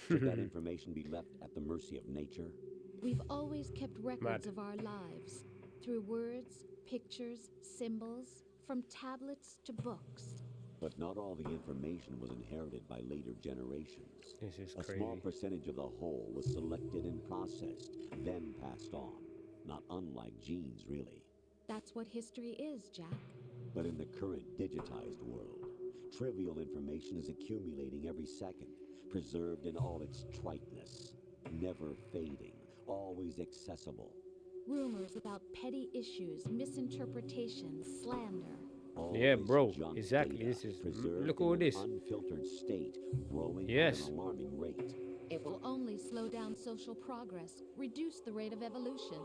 Should that information be left at the mercy of nature? We've always kept records Mad. of our lives through words, pictures, symbols, from tablets to books. But not all the information was inherited by later generations. This is A small crazy. percentage of the whole was selected and processed, then passed on. Not unlike genes, really. That's what history is, Jack. But in the current digitized world, trivial information is accumulating every second, preserved in all its triteness, never fading, always accessible. Rumors about petty issues, misinterpretations, slander. Yeah, Always bro. junk Exactly. data, This is. preserved Look at in all an this. unfiltered state, growing Yes. at an alarming rate. It will only slow down social progress, reduce the rate of evolution.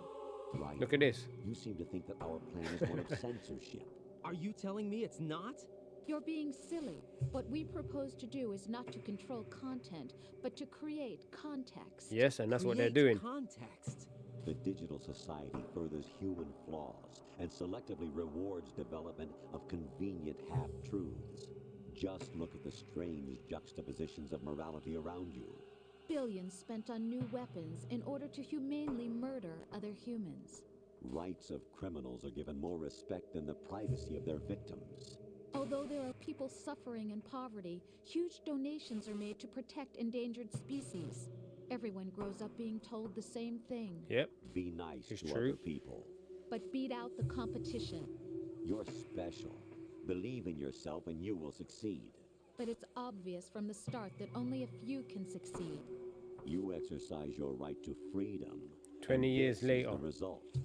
Right. Look at this. You seem to think that our plan is one of censorship. Are you telling me it's not? You're being silly. What we propose to do is not to control content, but to create context. Yes, and that's what they're Create doing. Context. The digital society furthers human flaws and selectively rewards development of convenient half-truths. Just look at the strange juxtapositions of morality around you. Billions spent on new weapons in order to humanely murder other humans. Rights of criminals are given more respect than the privacy of their victims. Although there are people suffering in poverty, huge donations are made to protect endangered species. Everyone grows up being told the same thing. Yep. Be nice It's to true. other people. But beat out the competition. You're special. Believe in yourself and you will succeed. But it's obvious from the start that only a few can succeed. You exercise your right to freedom. 20 and years this is later. the result.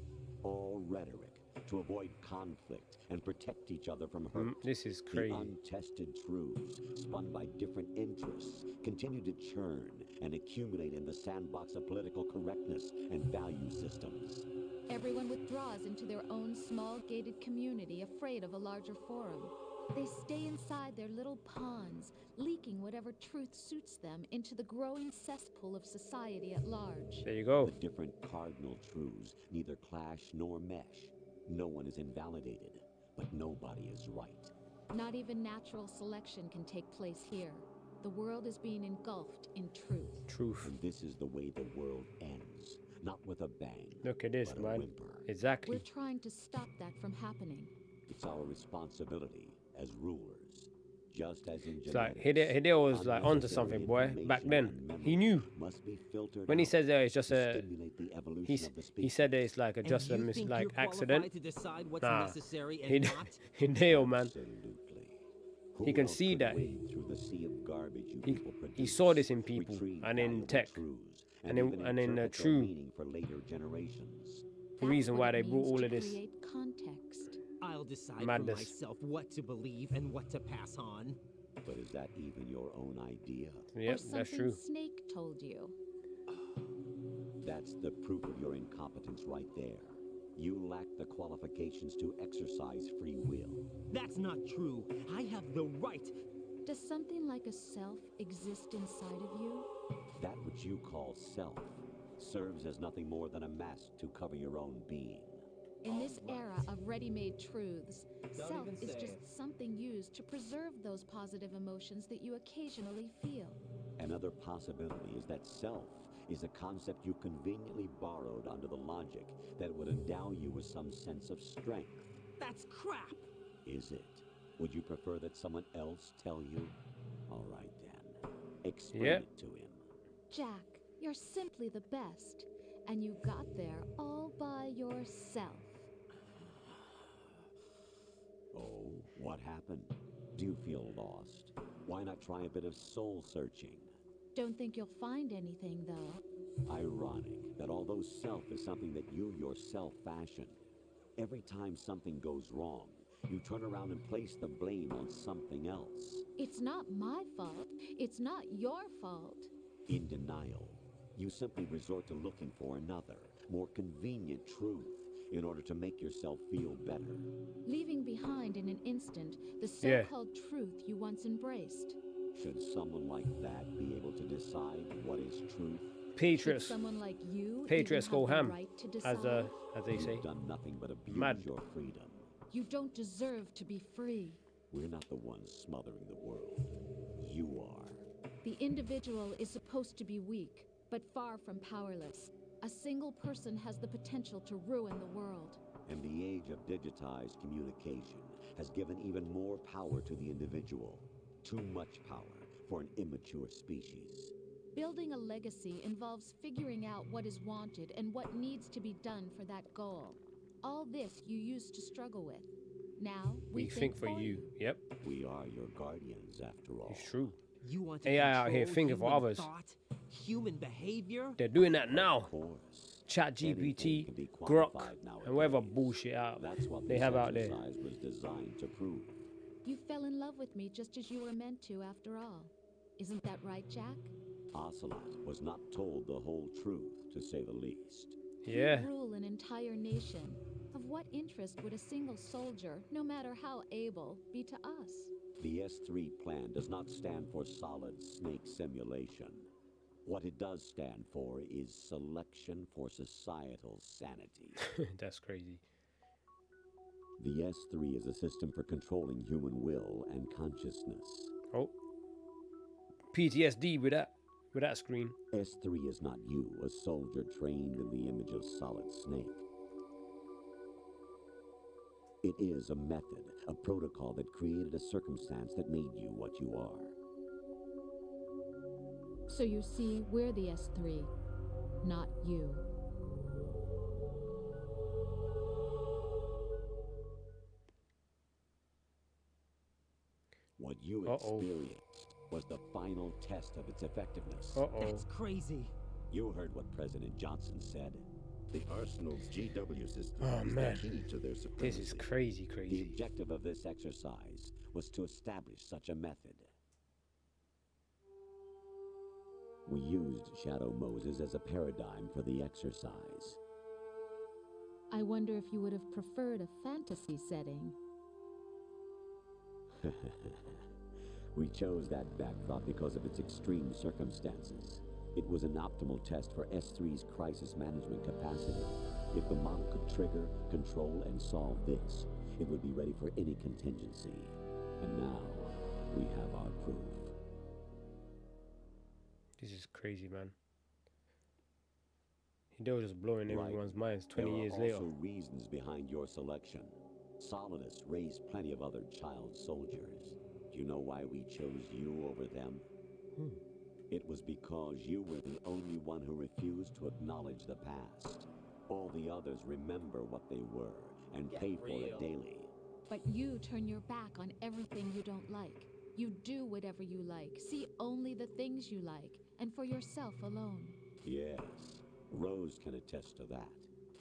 All rhetoric to avoid conflict and protect each other from hurt. This is The crazy. untested truths, spun by different interests, continue to churn and accumulate in the sandbox of political correctness and value systems. Everyone withdraws into their own small gated community, afraid of a larger forum. They stay inside their little ponds, leaking whatever truth suits them into the growing cesspool of society at large. There you go. The different cardinal truths neither clash nor mesh. No one is invalidated, but nobody is right. Not even natural selection can take place here. The world is being engulfed in truth. Truth. And this is the way the world ends. Not with a bang, Look at this, but a man. whimper. We're Exactly. trying to stop that from happening. It's our responsibility as rulers. Just as in It's like genetics, Hideo was like onto unnecessary something, boy. Back information then, and memory he knew. must be filtered When he out says that it's just to a, stimulate the evolution he of the he species. said that it's like a And just a you mis think like you're qualified accident. to decide what's Nah. necessary and not? Hideo, man. Absolutely. He Who can else see could that. wade through the sea of garbage you He- people he produce, saw this in people retrieve and in valuable tech truths, and in- even and in, interpret their true- meaning for later generations. The reason That's why what they it brought means all to of this. create context. I'll decide Madness. for myself what to believe and what to pass on. But is that even your own idea? Or Yep, something that's true. Snake told you. That's the proof of your incompetence right there. You lack the qualifications to exercise free will. That's not true. I have the right. Does something like a self exist inside of you? That which you call self serves as nothing more than a mask to cover your own being. In this era of ready-made truths, self even is say just something used to preserve those positive emotions that you occasionally feel. Another possibility is that self is a concept you conveniently borrowed under the logic that would endow you with some sense of strength. That's crap. Is it? Would you prefer that someone else tell you? All right then. Explain Yep. it to him. Jack, you're simply the best, and you got there all by yourself. Oh, what happened? Do you feel lost? Why not try a bit of soul searching? Don't think you'll find anything, though. Ironic that although self is something that you yourself fashioned, every time something goes wrong, you turn around and place the blame on something else. It's not my fault. It's not your fault. In denial, you simply resort to looking for another, more convenient truth in order to make yourself feel better. Leaving behind in an instant the Yeah. so-called truth you once embraced. Should someone like that be able to decide what is truth? Should Patriots. someone like you Patriots even go have the ham, right to decide? as they say. You've done nothing but abuse Mad. your freedom. You don't deserve to be free. We're not the ones smothering the world. You are. The individual is supposed to be weak, but far from powerless. A single person has the potential to ruin the world. And the age of digitized communication has given even more power to the individual. Too much power for an immature species. Building a legacy involves figuring out what is wanted and what needs to be done for that goal. All this you used to struggle with. Now We think for you. Yep, We are your guardians, after all. it's true. You want to AI out control here thinking for human others. thought, human behavior? They're doing that Of now. course. Chat Anything GPT, can be Grok, quantified and whatever nowadays. bullshit out That's what they this have out there. exercise was designed to prove. You fell in love with me just as you were meant to, after all. Isn't that right, Jack? Ocelot was not told the whole truth, to say the least. Yeah. You rule an entire nation. Of what interest would a single soldier, no matter how able, be to us? The S3 plan does not stand for solid snake simulation. What it does stand for is selection for societal sanity. That's crazy. The S3 is a system for controlling human will and consciousness. Oh, PTSD with that screen. S3 is not you, a soldier trained in the image of Solid Snake. It is a method, a protocol that created a circumstance that made you what you are. So you see, we're the S3, not you. What you experienced was the final test of its effectiveness. That's crazy. You heard what President Johnson said. The Arsenal's GW system Oh, is man. the key to their supremacy. This is crazy, The crazy. objective of this exercise was to establish such a method. We used Shadow Moses as a paradigm for the exercise. I wonder if you would have preferred a fantasy setting. We chose that backdrop because of its extreme circumstances. It was an optimal test for S3's crisis management capacity. If the model could trigger, control, and solve this, it would be ready for any contingency. And now, we have our proof. This is crazy, man. They were just blowing Right. everyone's minds 20 years There are later. also reasons behind your selection. Solidus raised plenty of other child soldiers. Do you know why we chose you over them? It was because you were the only one who refused to acknowledge the past. All the others remember what they were and pay for it daily. But you turn your back on everything you don't like. You do whatever you like, see only the things you like, and for yourself alone. Yes, Rose can attest to that.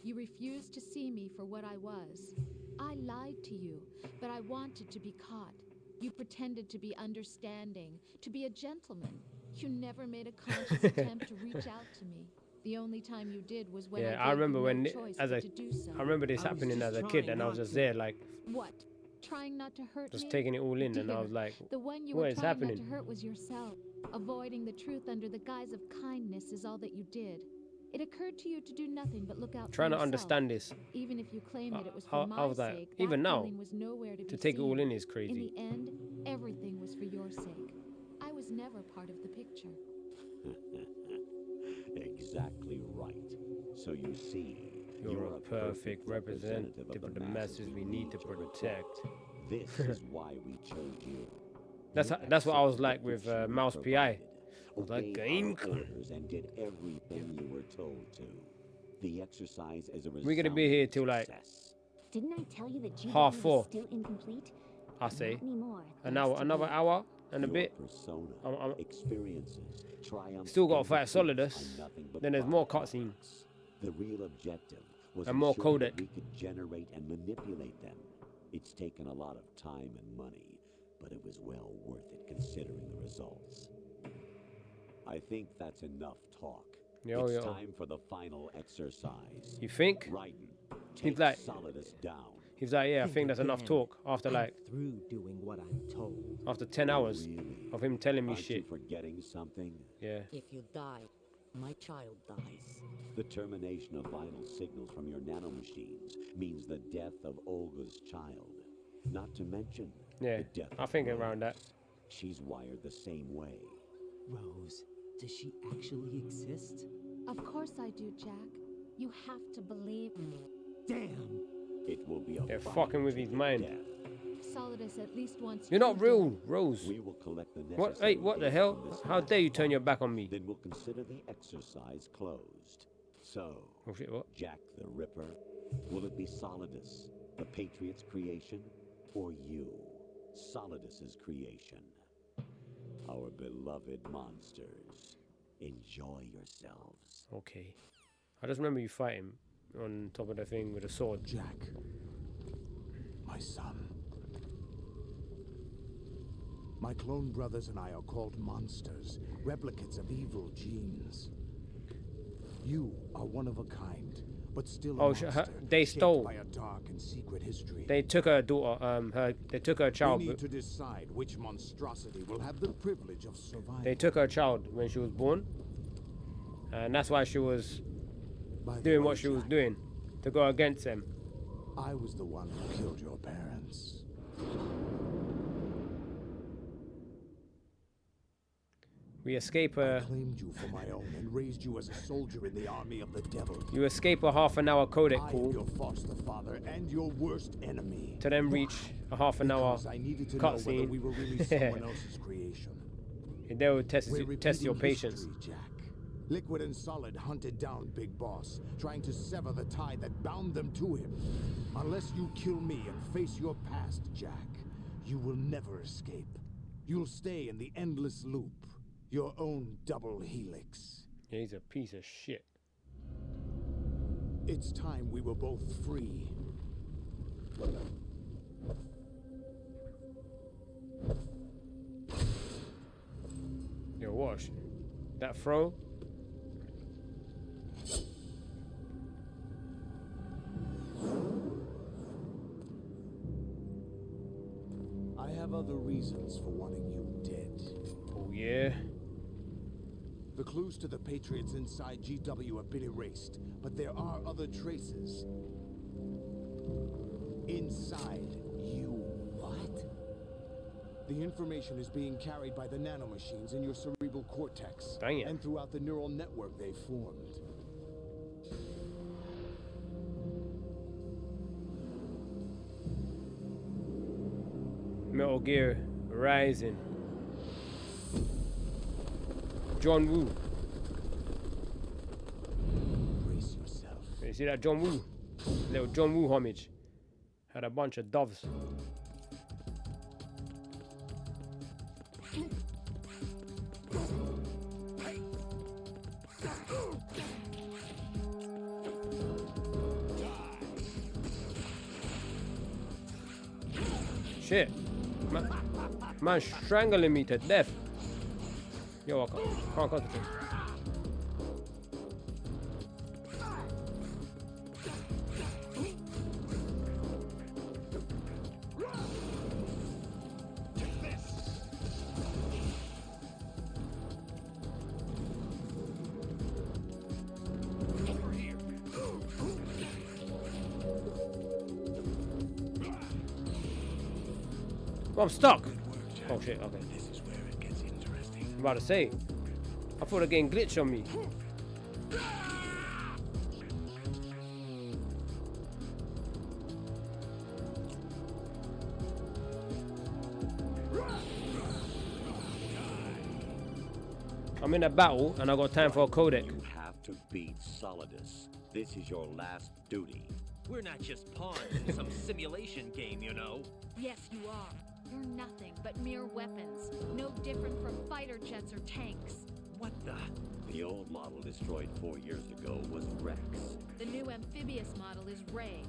You refused to see me for what I was. I lied to you, but I wanted to be caught. You pretended to be understanding, to be a gentleman. You never made a conscious attempt to reach out to me. The only time you did was when Yeah, I I gave remember you when no it- choice as but a- to do so. I remember this I was happening just as a kid, trying and I was not just to. there, like, What? Trying not to hurt just me? taking it all in, and I Dear, was like, the one you what were is trying happening? not to hurt was yourself. Avoiding the truth under the guise of kindness is all that you did. It occurred to you to do nothing but look out trying for to yourself. understand this. Even if you claimed that it was I for my was like, sake, even that now, feeling was nowhere to to be take it all seen. in is In crazy. the end, everything was for your sake. I was never part of the picture. Exactly right. So you see, You're a perfect representative of the masses we need to protect. This is why we chose you. That's what I was like with Mouse PI. Was like, game orders and did everything you were told to. The exercise is a We're gonna be here till like success. Didn't I tell you that GW half was four. still incomplete? I say Not anymore. another hour and a Your bit. persona, I'm- experiences, triumphs, Still gotta and fight defeats Solidus. are nothing but Then there's more byproducts. cutscenes. The real objective was And more ensuring that codec. we could generate and manipulate them. It's taken a lot of time and money, but it was well worth it considering the results. I think that's enough talk. It's Yo. time for the final exercise. You think? Raiden, take like- Solidus down. He's like, yeah, I think that's enough again. talk. After I'm like, through doing what I'm told. after 10 hours Really? of him telling me Aren't you shit. forgetting something? Yeah. If you die, my child dies. The termination of vital signals from your nanomachines means the death of Olga's child. Not to mention Yeah, the death I of think around that. Rose. She's wired the same way. Rose, does she actually exist? Of course I do, Jack. You have to believe. Damn! It will be a They're fight fucking with to his the mind. death. Solidus at least wants You're not you real, dead. Rose. We will collect the What? necessary Hey, what the data hell? from this How last dare you turn fight. your back on me? Then we'll consider the exercise closed. So, Oh shit, what? Jack the Ripper, will it be Solidus, the Patriot's creation, or you, Solidus's creation? Our beloved monsters, enjoy yourselves. Okay. I just remember you fighting on top of the thing with a sword. Jack, my son. My clone brothers and I are called monsters, replicates of evil genes. You are one of a kind, but still a Oh, monster, they shaped stole. by a dark and secret history. They took her daughter, they took her We child. need to decide which monstrosity will have the privilege of survival. They took her child when she was born, and that's why she was By the doing way, what she was Jack, doing to go against them. I was the one who killed your parents. We escape I her. claimed you for my own and raised you as a soldier in the army of the devil. You escape a half an hour codec I am call your foster father and your worst enemy. to then reach a half an hour Because I needed to know whether cutscene. we were really someone else's creation. And they will test We're test your repeating patience. history, Jack. Liquid and Solid hunted down Big Boss, trying to sever the tie that bound them to him. Unless you kill me and face your past, Jack, you will never escape. You'll stay in the endless loop, your own double helix. Yeah, he's a piece of shit. It's time we were both free. Yo, watch that throw. I have other reasons for wanting you dead. Oh yeah. The clues to the Patriots inside GW have been erased, but there are other traces. Inside you. What? The information is being carried by the nanomachines in your cerebral cortex. Dang it. And throughout the neural network they formed. Metal Gear Rising. John Woo. Brace yourself. You see that John Woo? Little John Woo homage. Had a bunch of doves. Shit. Man strangling me to death. Yo, I can't concentrate. Oh, I'm stuck. Oh shit, okay. This is where it gets interesting. I'm about to say. I thought they're getting glitch on me. I'm in a battle and I got time for a codec. You have to beat Solidus. This is your last duty. We're not just pawns in some simulation game, you know. Yes, you are. You're nothing but mere weapons. No different from fighter jets or tanks. What the? The old model destroyed 4 years ago was Rex. The new amphibious model is Ray.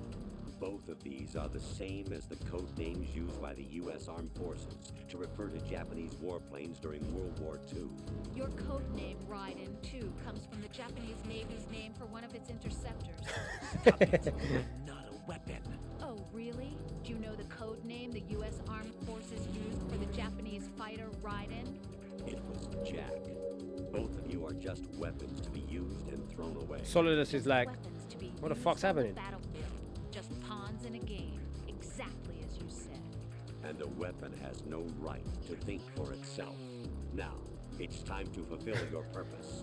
Both of these are the same as the code names used by the U.S. Armed Forces to refer to Japanese warplanes during World War II. Your code name, Raiden, too, comes from the Japanese Navy's name for one of its interceptors. Stop it. Not a weapon. Oh, really? Do you know the code name the U.S. Armed Forces used for the Japanese fighter Raiden? It was Jack. Both of you are just weapons to be used and thrown away. Solidus is like, Weapons to be what the used fuck's on the happening? battlefield. Just pawns in a game, exactly as you said. And a weapon has no right to think for itself. Now, It's time to fulfill your purpose.